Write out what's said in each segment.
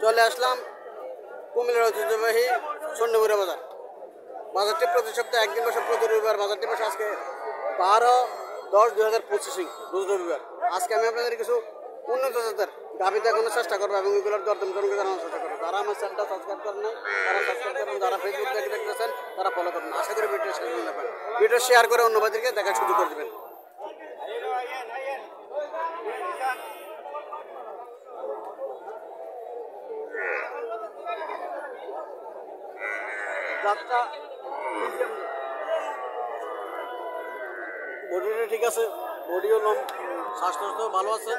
চলে আসলাম কুমিল্লার ঐতিহ্যবাহী স্বর্ণমুড়া বাজার। বাজারটি প্রতি সপ্তাহে একদিন বসে, প্রতি রবিবার বাজারটি বসে। আজকে 12-10-2025 রোজ রবিবার। আজকে আমি আপনাদের কিছু উন্নত জাতের গাভী দেখানোর চেষ্টা করবো এবং এগুলোর দরদাম জনকে জানানোর চেষ্টা করবো। যারা আমার চ্যানেলটা সাবস্ক্রাইব করেন নাই তারা সাবস্ক্রাইব করুন, যারা ফেসবুক থেকে দেখতেছেন তারা ফলো করুন। আশা করি ভিডিও শেয়ার করে নেবেন, ভিডিও শেয়ার করে অন্য বাজারকে দেখার সুযোগ করে দেবেন। যাত্রা বডিটা ঠিক আছে, বডিও লম, স্বাস্থ্য ভালো আছে।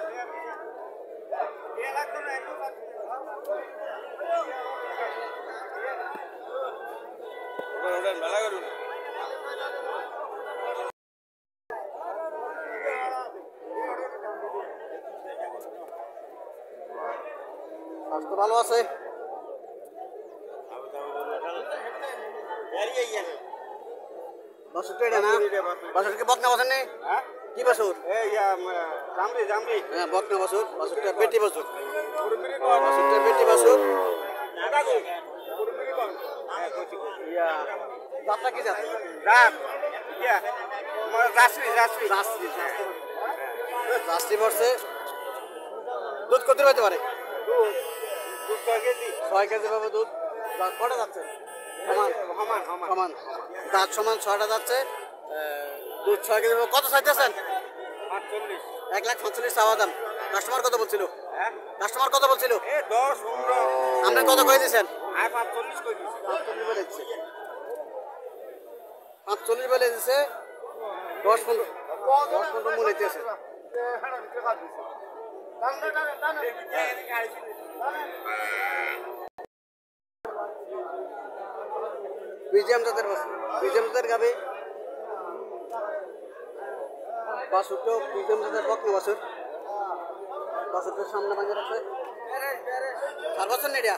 স্বাস্থ্য ভালো আছে। বাসুরটা এটা না, বাসুরকে বকনা বাসুর নেই কি বাসুর? হ্যাঁ বকনা বাসুর, বাসুরটা বেটি বাসুর, বাসুরটা বেটি বাসুর। জাতটা কি জাত? রাষ্ট্রী পড়ছে। দুধ কত পাইতে পারে? 6 কেজি পাবে দুধ। কটা যাচ্ছে? সমান দাঁত সমান, 6টা যাচ্ছে। দুধ 6 কেজি পাবে। কত চাইতেছেন? 1,45,000 চাওয়া দাম। কাস্টমার কত বলছিল? কাস্টমার কত বলছিল? আপনি কত করে দিয়েছেন? 45 বলে দিচ্ছে। 45 বলে দিচ্ছে। 10-15 মনে দিয়েছে। বিজিএম জাতের বাসুর, বিজিএম জাতের গাবি বাসুরটা বিজিএম জাতের বকনা বাসুর। বাসুরটার সামনে বাজার আছে 4 বছর নেড়িয়া।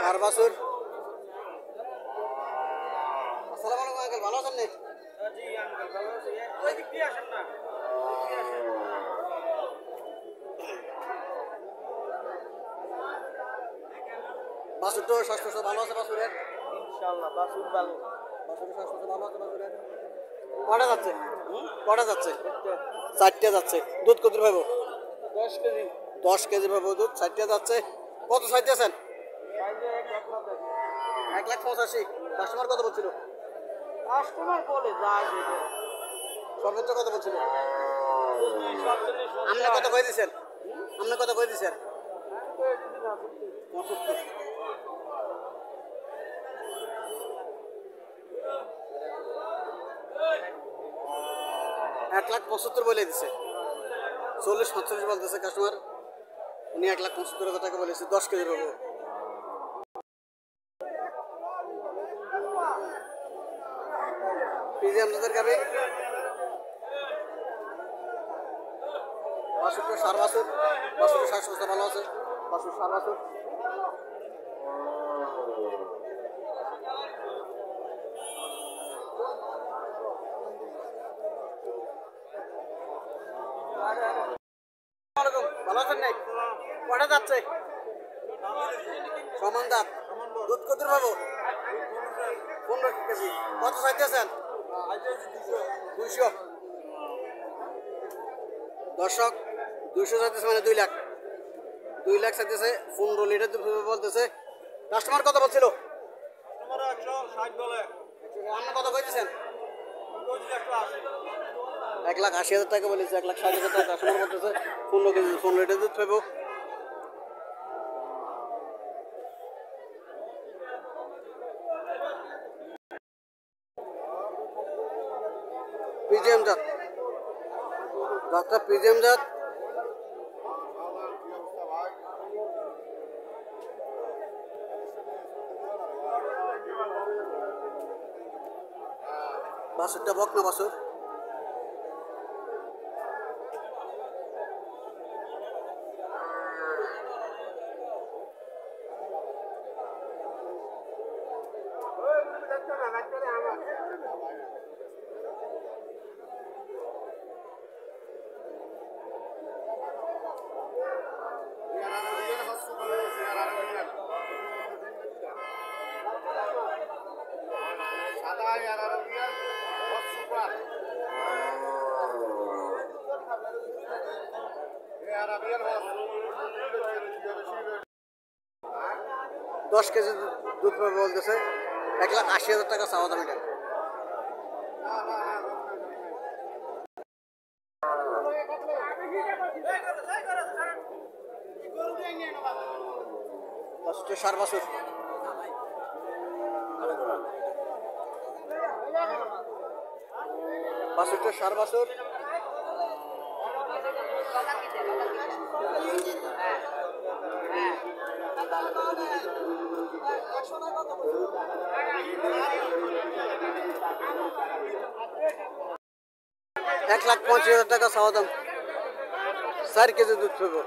আর বাসুর। আসসালামু আলাইকুম আঙ্কেল, ভালো আছেন? বাসুরটা স্বাস্থ্য ভালো আছে বাসুরের? ইনশাআল্লাহ বাসুর ভালো, বাসুরের স্বাস্থ্য ভালো আছে বাসুরের। কটা যাচ্ছে? কটা যাচ্ছে? 4টে যাচ্ছে। দুধ কত পাবো? 10 কেজি। 10 কেজি পাবো দুধ। 4টে যাচ্ছে। কত চাইতেছেন? 1,85,000। কাস্টমার কত বলছিল? কাস্টমার বলে যায় সর্বোচ্চ কত বলছিল? আপনি কত কয়ে দিচ্ছেন? আপনি কত কয়ে দিচ্ছেন? 1,75,000 বলে দিছে। 40-45 বলতেছে কাস্টমার। উনি 1,75,000 টাকা বলেছে। 10 কেজি পাবো। পিজিএম জাতের গাবি বাসুরটা সার বাসুর। বাসুরের স্বাস্থ্য ভালো আছে। বাসুর সার বাসুর। ভালো আছেন নাই? কটা যাচ্ছে? সমান দাঁত। দুধ কত পাবো? 15 কেজি। কত চাইতেছেন? 200। দর্শক 200 চাইতেছে মানে 2 লাখ। 2 লাখ চাইতেছে। 15 লিটার দুধ বলতেছে। কাস্টমার কত বলছিল? 160 বলে। আপনি কত কইতেছেন? 1,80,000 টাকা বলেছে। 1,60,000 টাকা কাস্টমার বলতেছে। 15 কেজি 15 লিটার দুধ পাবো। পিজিএম জাত, জাতটা পিজিএম জাত। বাসুরটা বকনা বাসুর। 10 কেজি দুধ পাবে বলতেছে, 1,80,000 টাকা চাওয়া দাম এটা। বাছুরটা সার বাছুর, বাছুরটা সার বাছুর। $1,50,000 টাকা চাওয়া দাম, 4 কেজি দুধ পাবো।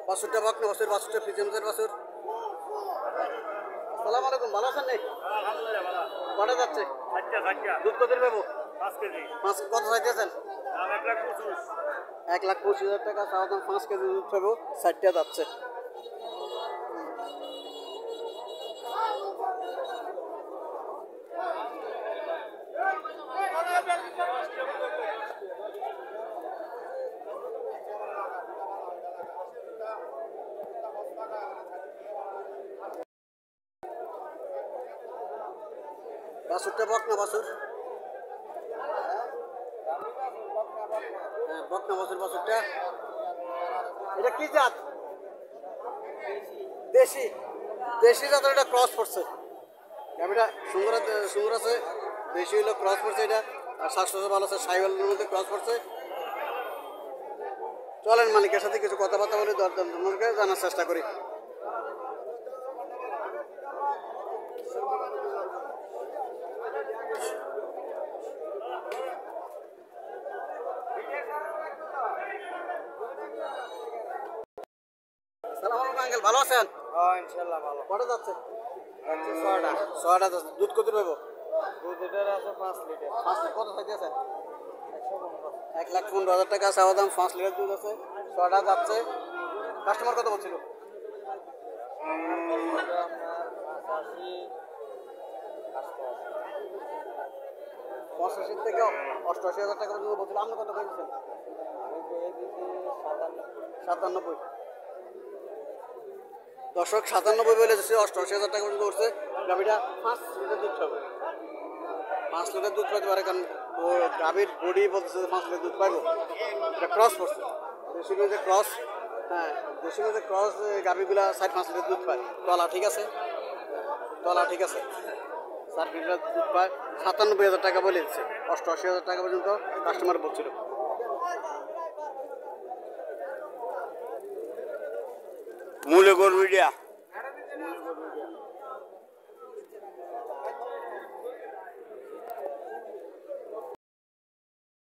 বাছুরটা বকনা বাছুর, বাছুরটা ফ্রিজিয়ামের বাছুর। আসসালামু আলাইকুম, ভালো আছেন নাকি? কটা যাচ্ছে দুধ? কত পাবো? 5 কেজি। কত চাইতেছেন? 1,25,000 টাকা চাওয়া দাম, 5 কেজি দুধ পাবো, 60টা যাচ্ছে। বাছুরটা বকনা বাছুর, হ্যাঁ বকনা বাছুর। বাছুরটা এটা কি জাত? দেশি, দেশি জাতের এটা ক্রস পড়ছে। এটা সুন্দর সুন্দর আছে, দেশি হলো ক্রস পড়ছে এটা। আর স্বাস্থ্য ভালো আছে, সাইওয়ালের মধ্যে ক্রস পড়ছে। চলেন মালিকের সাথে কিছু কথাবার্তা বলে দরদাম তোমাকে জানার চেষ্টা করি। আঙ্কেল ভালো আছেন? ইনশাল্লাহ ভালো। কটা যাচ্ছে? যাচ্ছে 6টা। 6টা যাচ্ছে। দুধ কত পাবো? দুধ এটার আছে 5 লিটার। 5 লিটার। কত চাইতে আছে? 115। 1,15,000 টাকা চাওয়া দাম, 5 লিটার দুধ আছে, 6টা যাচ্ছে। কাস্টমার কত বলছিল? 85 থেকে 88,000 টাকা পর্যন্ত বলছিল। আপনি কত পেয়েছেন? 97। দর্শক 97 বলে যাচ্ছে, 88,000 টাকা পর্যন্ত উঠছে। গাভীটা 5 লিটার দুধ পাবে, 5 লিটার দুধ পাইতে পারে, কারণ ও গাভীর বডি বলতেছে 5 লিটার দুধ পাইবো। এটা ক্রস পড়ছে, দেশি মধ্যে ক্রস। হ্যাঁ, দেশি মধ্যে ক্রস গাভীগুলা 4-5 লিটার দুধ পায়। তলা ঠিক আছে, তলা ঠিক আছে, 4 লিটার দুধ পায়। 97,000 টাকা বলে দিচ্ছে, 88,000 টাকা পর্যন্ত কাস্টমার বলছিল। মূলে গরু